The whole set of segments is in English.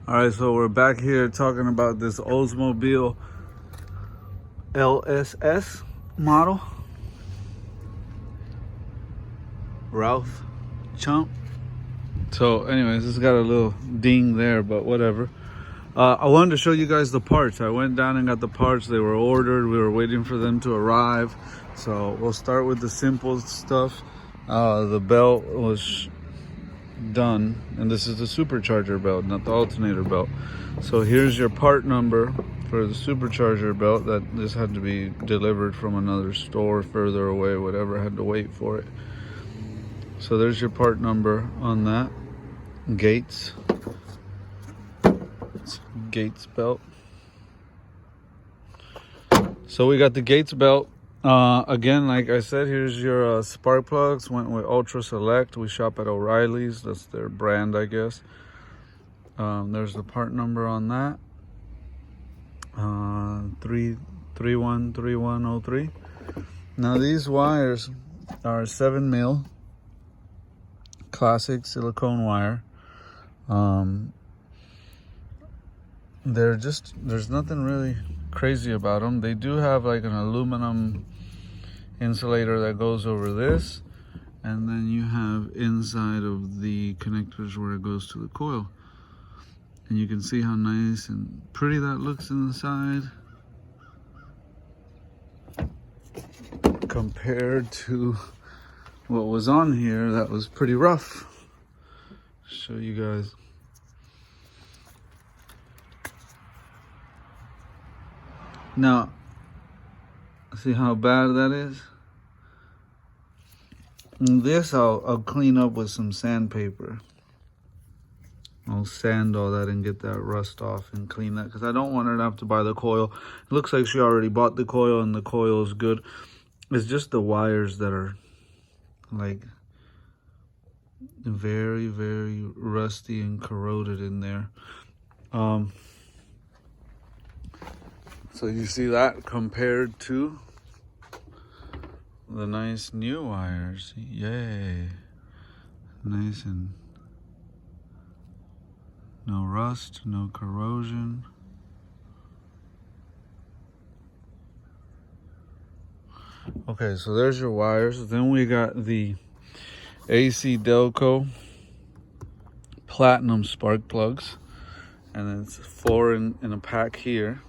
All right, so we're back here talking about this Oldsmobile LSS model. Ralph Schomp. So anyways, this got a little ding there, but whatever. I wanted to show you guys the parts. I went down and got the parts. They were ordered. We were waiting for them to arrive. So we'll start with the simple stuff. The belt was done, and this is the supercharger belt, not the alternator belt. So here's your part number for the supercharger belt. That this had to be delivered from another store further away, whatever, had to wait for it. So there's your part number on that. Gates belt. So we got the Gates belt. Again, like I said, here's your spark plugs. Went with Ultra Select. We shop at O'Reilly's. That's their brand, I guess. There's the part number on that. 313103. Now these wires are 7mm classic silicone wire. There's nothing really crazy about them. They do have like an aluminum insulator that goes over this, and then you have inside of the connectors where it goes to the coil, and you can see how nice and pretty that looks inside compared to what was on here. That was pretty rough. Show you guys. Now, see how bad that is? And this I'll clean up with some sandpaper. I'll sand all that and get that rust off and clean that, because I don't want her to have to buy the coil. It looks like she already bought the coil and the coil is good. It's just the wires that are like very, very rusty and corroded in there. So you see that compared to the nice new wires. Yay. Nice and no rust, no corrosion. Okay, so there's your wires. Then we got the AC Delco Platinum spark plugs. And it's 4 in a pack here.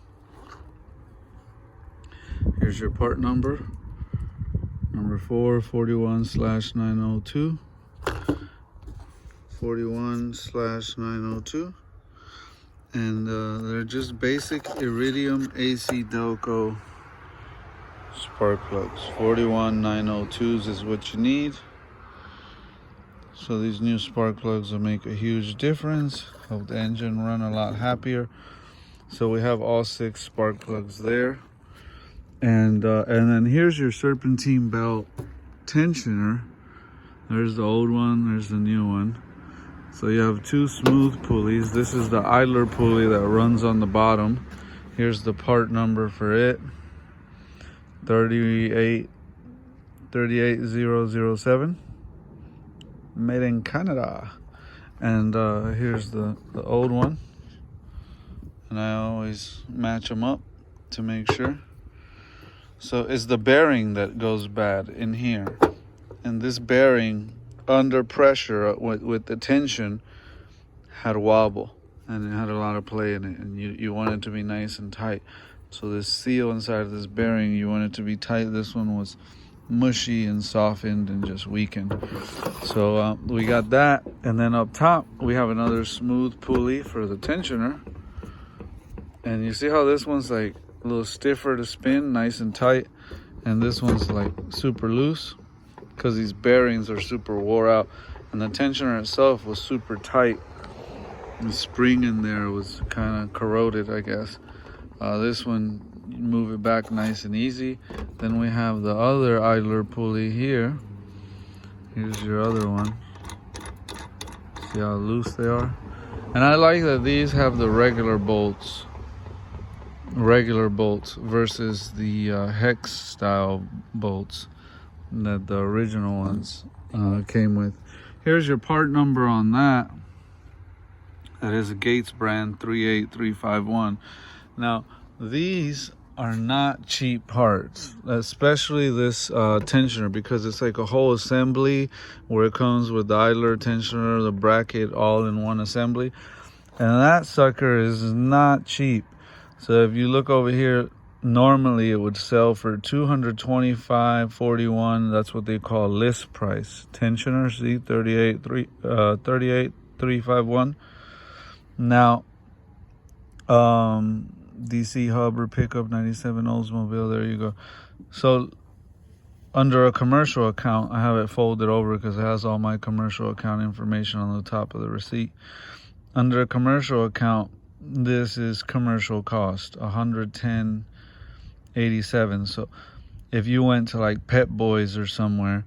Here's your part number. Number 441/902. 41/902. And they're just basic iridium AC Delco spark plugs. 41902s is what you need. So these new spark plugs will make a huge difference. Help the engine run a lot happier. So we have all 6 spark plugs there. And then here's your serpentine belt tensioner. There's the old one, there's the new one. So you have 2 smooth pulleys. This is the idler pulley that runs on the bottom. Here's the part number for it. 38007. Made in Canada. And here's the old one. And I always match them up to make sure. So it's the bearing that goes bad in here. And this bearing, under pressure with the tension, had wobble. And it had a lot of play in it. And you want it to be nice and tight. So this seal inside of this bearing, you want it to be tight. This one was mushy and softened and just weakened. So we got that. And then up top, we have another smooth pulley for the tensioner. And you see how this one's like a little stiffer to spin, nice and tight, and this one's like super loose because these bearings are super wore out, and the tensioner itself was super tight. The spring in there was kind of corroded, I guess. This one, you move it back nice and easy. Then we have the other idler pulley here. Here's your other one. See how loose they are? And I like that these have the regular bolts versus the hex style bolts that the original ones came with. Here's your part number on that. That is a Gates brand 38351. Now, these are not cheap parts, especially this tensioner, because it's like a whole assembly where it comes with the idler, tensioner, the bracket, all in one assembly. And that sucker is not cheap. So if you look over here, normally it would sell for $225.41. That's what they call list price. Tensioner, see, 38351. Now, DC hub or pickup 97 Oldsmobile. There you go. So under a commercial account, I have it folded over because it has all my commercial account information on the top of the receipt. Under a commercial account, this is commercial cost, $110.87. So if you went to like Pep Boys or somewhere,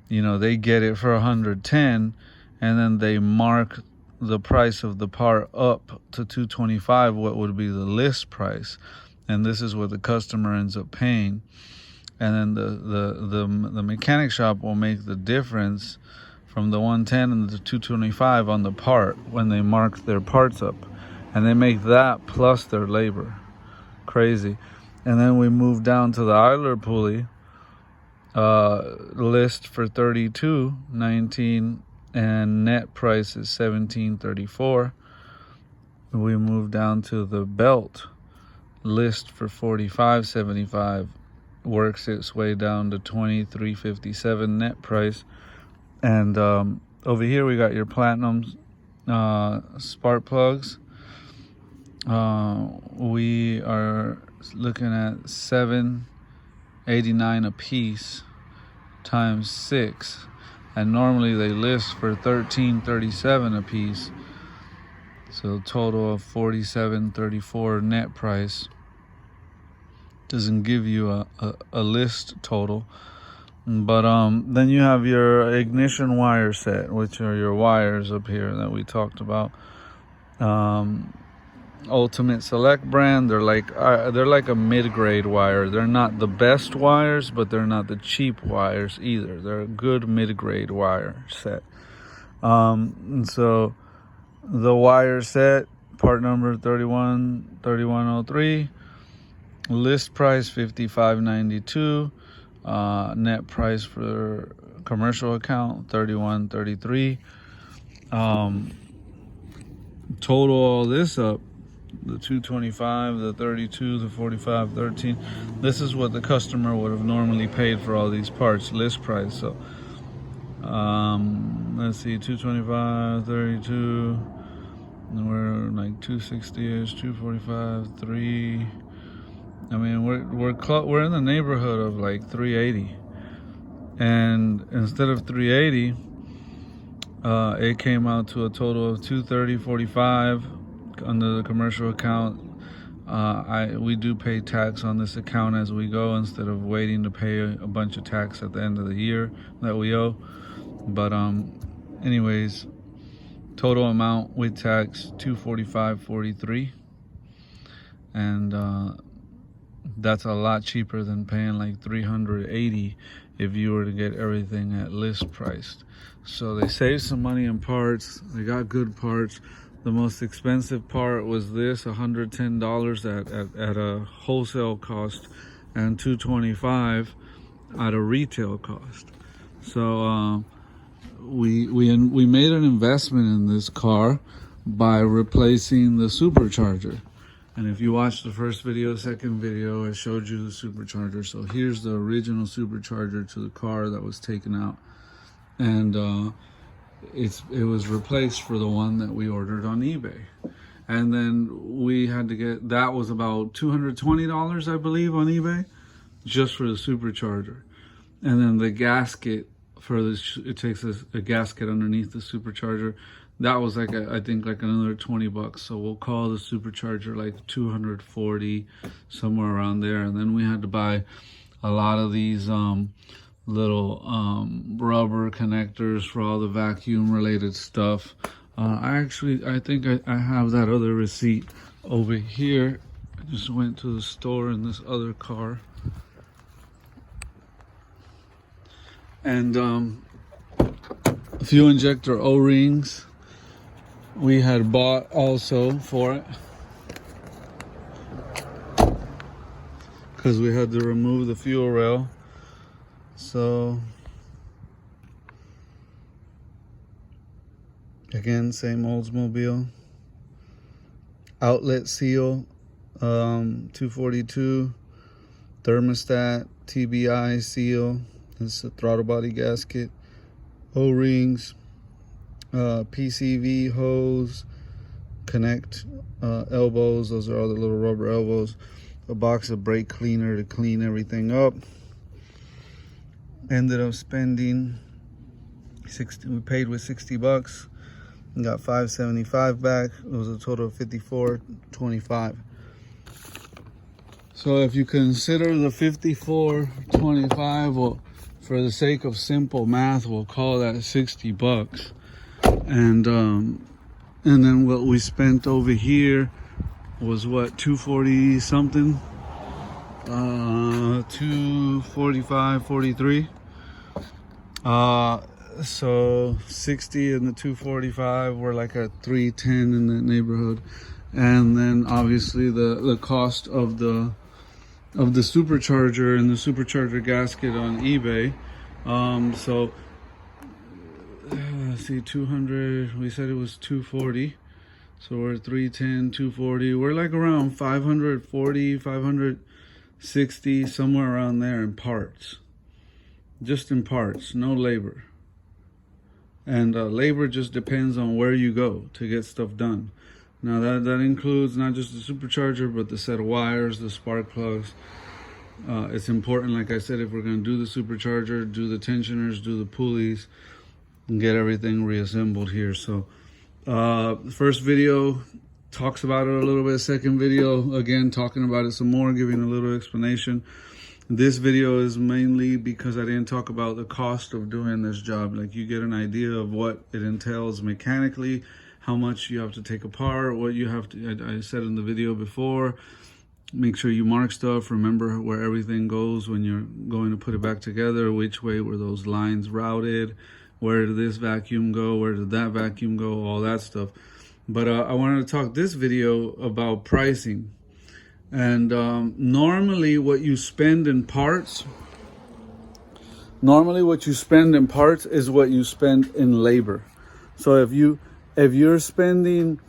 you know, they get it for $110, and then they mark the price of the part up to $225, what would be the list price, and this is what the customer ends up paying. And then the mechanic shop will make the difference from the 110 and the 225 on the part when they mark their parts up, and they make that plus their labor. Crazy. And then we move down to the idler pulley, list for $32.19, and net price is $17.34. We move down to the belt, list for $45.75, works its way down to $23.57 net price. And over here we got your platinum spark plugs. We are looking at $7.89 a piece times 6. And normally they list for $13.37 a piece. So total of $47.34 net price. Doesn't give you a list total. But then you have your ignition wire set, which are your wires up here that we talked about. Ultimate Select brand. They're like a mid-grade wire. They're not the best wires, but they're not the cheap wires either. They're a good mid-grade wire set. And so the wire set, part number 3103, list price $55.92, net price for commercial account $31.33. Total all this up, the 225, the 32, the 45, 13. This is what the customer would have normally paid for all these parts, list price. So let's see, 225, 32, and we're like 260ish, 245, 3. I mean, we're in the neighborhood of like 380, and instead of 380, it came out to a total of 230.45 under the commercial account. We do pay tax on this account as we go, instead of waiting to pay a bunch of tax at the end of the year that we owe. But anyways, total amount with tax $245.43, and that's a lot cheaper than paying like $380 if you were to get everything at list price. So they saved some money in parts. They got good parts. The most expensive part was this, $110 at a wholesale cost, and $225 at a retail cost. So we made an investment in this car by replacing the supercharger. And if you watch the first video, second video, I showed you the supercharger. So here's the original supercharger to the car that was taken out, and it was replaced for the one that we ordered on eBay. And then we had to get, that was about $220, I believe, on eBay, just for the supercharger. And then the gasket for this, it takes a gasket underneath the supercharger. That was like I think like another $20. So we'll call the supercharger like 240, somewhere around there. And then we had to buy a lot of these little rubber connectors for all the vacuum related stuff. I think I have that other receipt over here. I just went to the store in this other car, and fuel injector O-rings, we had bought also for it, because we had to remove the fuel rail. So again, same Oldsmobile. Outlet seal, 242. Thermostat, TBI seal. It's a throttle body gasket. O-rings, PCV hose, connect elbows. Those are all the little rubber elbows. A box of brake cleaner to clean everything up. Ended up spending 60. We paid with $60 and got $575 back. It was a total of $54.25. So if you consider the $54.25, well, for the sake of simple math, we'll call that $60. And then what we spent over here was what, 240 something, 245, 43. So 60 and the 245 were like at 310 in that neighborhood. And then obviously the cost of the supercharger and the supercharger gasket on eBay. So let's see, 200, we said it was 240. So we're 310, 240. We're like around 540, 560, somewhere around there in parts. Just in parts, no labor. And labor just depends on where you go to get stuff done. Now that includes not just the supercharger, but the set of wires, the spark plugs. It's important, like I said, if we're going to do the supercharger, do the tensioners, do the pulleys, and get everything reassembled here. So first video talks about it a little bit. Second video, again, talking about it some more, giving a little explanation. This video is mainly because I didn't talk about the cost of doing this job. Like, you get an idea of what it entails mechanically, how much you have to take apart, what you have to, I said in the video before, make sure you mark stuff, remember where everything goes when you're going to put it back together, which way were those lines routed, where did this vacuum go, where did that vacuum go, all that stuff. But I wanted to talk this video about pricing. And normally what you spend in parts, is what you spend in labor. So if you're spending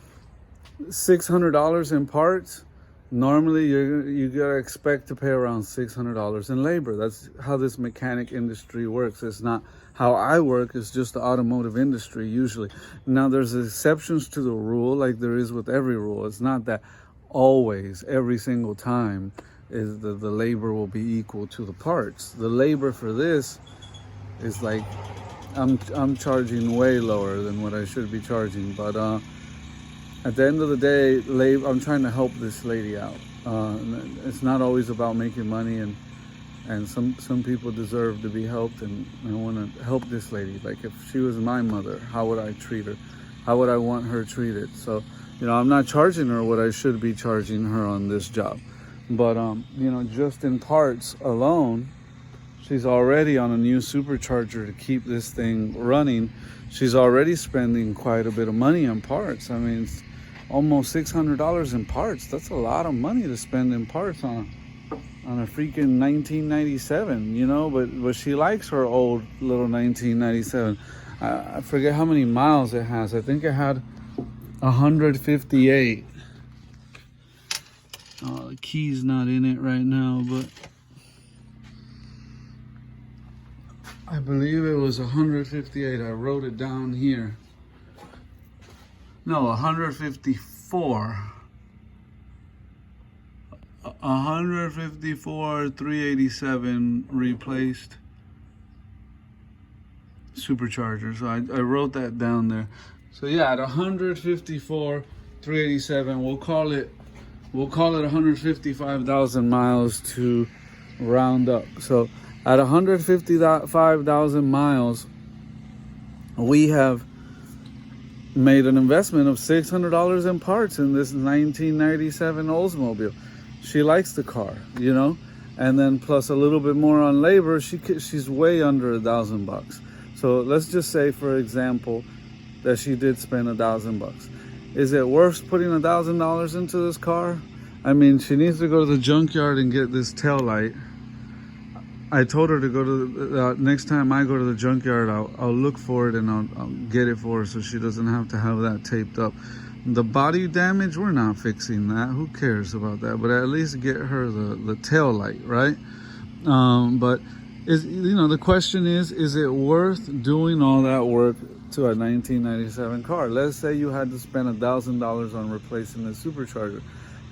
$600 in parts, normally you gotta expect to pay around $600 in labor. That's how this mechanic industry works. It's not how I work. It's just the automotive industry usually. Now there's exceptions to the rule, like there is with every rule. It's not that always, every single time, is the labor will be equal to the parts. The labor for this is like, I'm charging way lower than what I should be charging, but at the end of the day, I'm trying to help this lady out. It's not always about making money, and some people deserve to be helped, and I want to help this lady. Like, if she was my mother, how would I treat her? How would I want her treated? So, you know, I'm not charging her what I should be charging her on this job. But, you know, just in parts alone, she's already on a new supercharger to keep this thing running. She's already spending quite a bit of money on parts. I mean, it's almost $600 in parts. That's a lot of money to spend in parts on a freaking 1997, you know, but she likes her old little 1997. I forget how many miles it has. I think it had 158. The key's not in it right now, but I believe it was 158. I wrote it down here. No, 154. 154, 387 replaced supercharger. So I wrote that down there. So yeah, at 154, 387, we'll call it 155,000 miles to round up. So at 155,000 miles, we have made an investment of $600 in parts in this 1997 Oldsmobile. She likes the car, you know, and then plus a little bit more on labor, she's way under $1,000 bucks. So let's just say, for example, that she did spend $1,000 bucks. Is it worth putting $1,000 into this car? I mean, she needs to go to the junkyard and get this tail light. I told her to go to the, next time I go to the junkyard, I'll look for it and I'll get it for her so she doesn't have to have that taped up. The body damage, we're not fixing that. Who cares about that? But at least get her the tail light, right? But the question is it worth doing all that work to a 1997 car? Let's say you had to spend $1,000 on replacing the supercharger.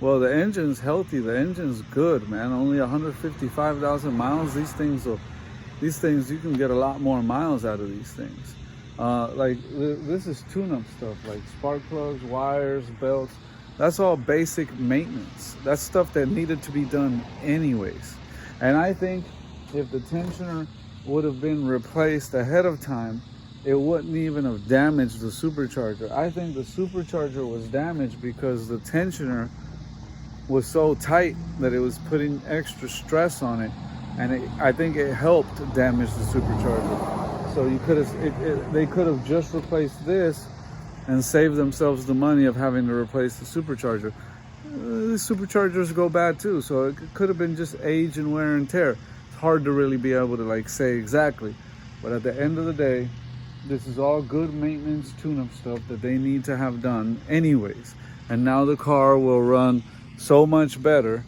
Well, the engine's healthy. The engine's good, man. Only 155,000 miles. These things, you can get a lot more miles out of these things. Like this is tune-up stuff, like spark plugs, wires, belts. That's all basic maintenance. That's stuff that needed to be done anyways. And I think if the tensioner would have been replaced ahead of time, it wouldn't even have damaged the supercharger. I think the supercharger was damaged because the tensioner was so tight that it was putting extra stress on it, and I think it helped damage the supercharger. So they could have just replaced this and saved themselves the money of having to replace the supercharger. The superchargers go bad too, so it could have been just age and wear and tear. It's hard to really be able to like say exactly, but at the end of the day, this is all good maintenance tune-up stuff that they need to have done anyways. And now the car will run so much better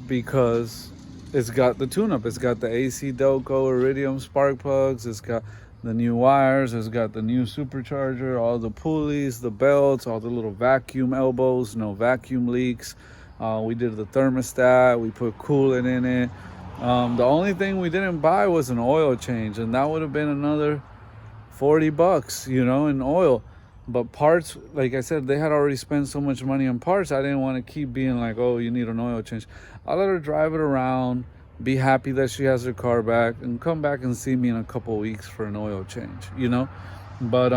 because it's got the tune-up. It's got the AC Delco Iridium spark plugs. It's got the new wires. It's got the new supercharger, all the pulleys, the belts, all the little vacuum elbows, no vacuum leaks. We did the thermostat. We put coolant in it. The only thing we didn't buy was an oil change, and that would have been another $40, in oil. But parts, like I said, they had already spent so much money on parts. I didn't want to keep being like, oh, you need an oil change. I'll let her drive it around, be happy that she has her car back, and come back and see me in a couple weeks for an oil change, But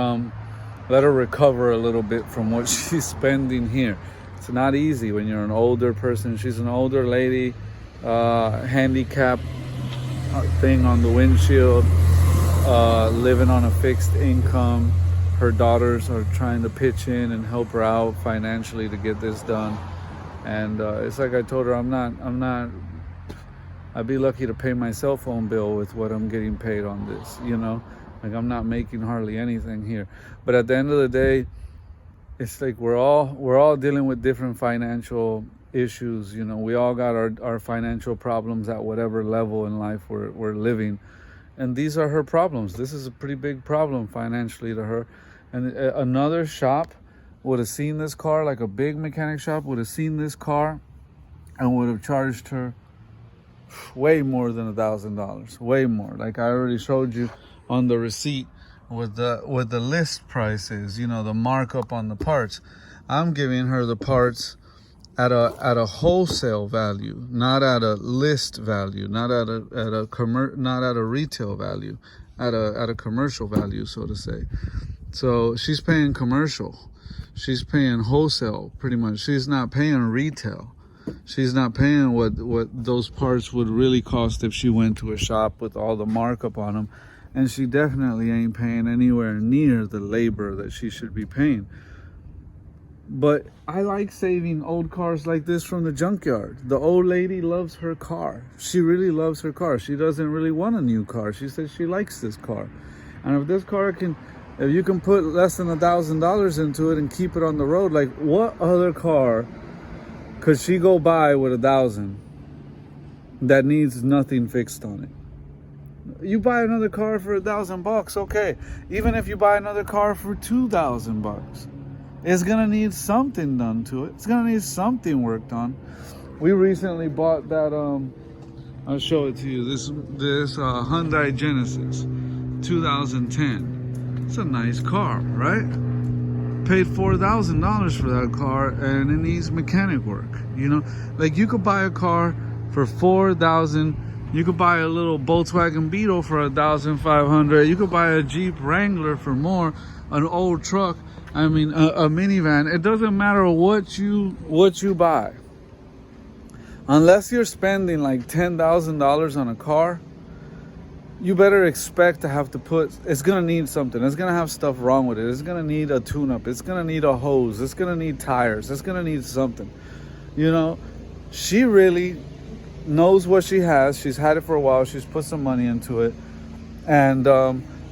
let her recover a little bit from what she's spending here. It's not easy when you're an older person. She's an older lady, handicap thing on the windshield, living on a fixed income. Her daughters are trying to pitch in and help her out financially to get this done. And it's like I told her, I'd be lucky to pay my cell phone bill with what I'm getting paid on this, Like I'm not making hardly anything here. But at the end of the day, it's like we're all dealing with different financial issues. We all got our financial problems at whatever level in life we're living. And these are her problems. This is a pretty big problem financially to her. And another shop would have seen this car, like a big mechanic shop would have seen this car and would have charged her way more than $1,000, way more. Like I already showed you on the receipt with the list prices, the markup on the parts. I'm giving her the parts at a wholesale value, not at a list value, not at a retail value, at a commercial value, so to say. So she's paying commercial, she's paying wholesale, pretty much. She's not paying retail. She's not paying what those parts would really cost if she went to a shop with all the markup on them, and she definitely ain't paying anywhere near the labor that she should be paying. But I like saving old cars like this from the junkyard. The old lady loves her car. She really loves her car. She doesn't really want a new car. She says she likes this car. And if this car if you can put less than $1,000 into it and keep it on the road, like what other car could she go buy with $1,000 that needs nothing fixed on it? You buy another car for $1,000, okay. Even if you buy another car for $2,000, it's gonna need something done to it. It's gonna need something worked on. We recently bought that. I'll show it to you. This Hyundai Genesis, 2010. It's a nice car, right? Paid $4,000 for that car, and it needs mechanic work. Like you could buy a car for $4,000. You could buy a little Volkswagen Beetle for $1,500. You could buy a Jeep Wrangler for more. An old truck. I mean, a minivan. It doesn't matter what you buy. Unless you're spending like $10,000 on a car, you better expect to have to put, it's gonna need something. It's gonna have stuff wrong with it. It's gonna need a tune-up. It's gonna need a hose. It's gonna need tires. It's gonna need something. You know, she really knows what she has. She's had it for a while. She's put some money into it, and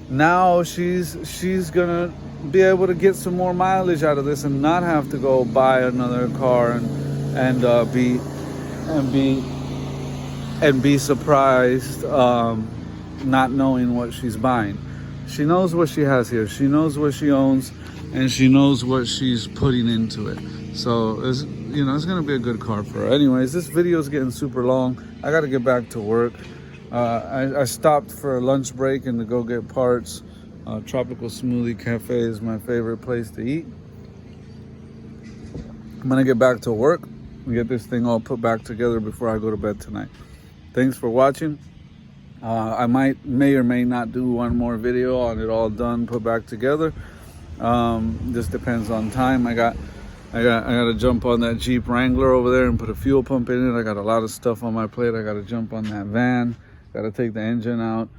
now she's gonna be able to get some more mileage out of this and not have to go buy another car and be surprised, not knowing what she's buying. She knows what she has here. She knows what she owns, and she knows what she's putting into it. So it's, you know, it's gonna be a good car for her. Anyways, this video is getting super long. I gotta get back to work. I stopped for a lunch break and to go get parts. Tropical Smoothie Cafe is my favorite place to eat. I'm gonna get back to work and get this thing all put back together before I go to bed tonight. Thanks for watching. I may or may not do one more video on it all done, put back together. Just depends on time. I gotta jump on that Jeep Wrangler over there and put a fuel pump in it. I got a lot of stuff on my plate. I gotta jump on that van. Gotta take the engine out,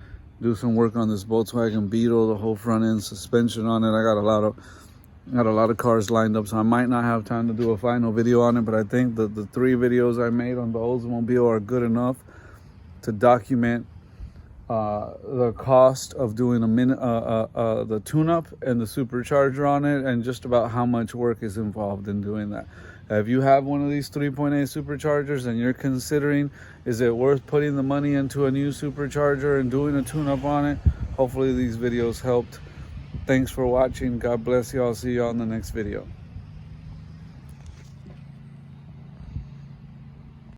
do some work on this Volkswagen Beetle, the whole front end suspension on it. I got a lot of cars lined up, so I might not have time to do a final video on it, but I think the 3 videos I made on the Oldmobile are good enough to document the cost of doing the tune-up and the supercharger on it, and just about how much work is involved in doing that. If you have one of these 3.8 superchargers and you're considering, is it worth putting the money into a new supercharger and doing a tune-up on it? Hopefully these videos helped. Thanks for watching. God bless you. I'll see you on the next video.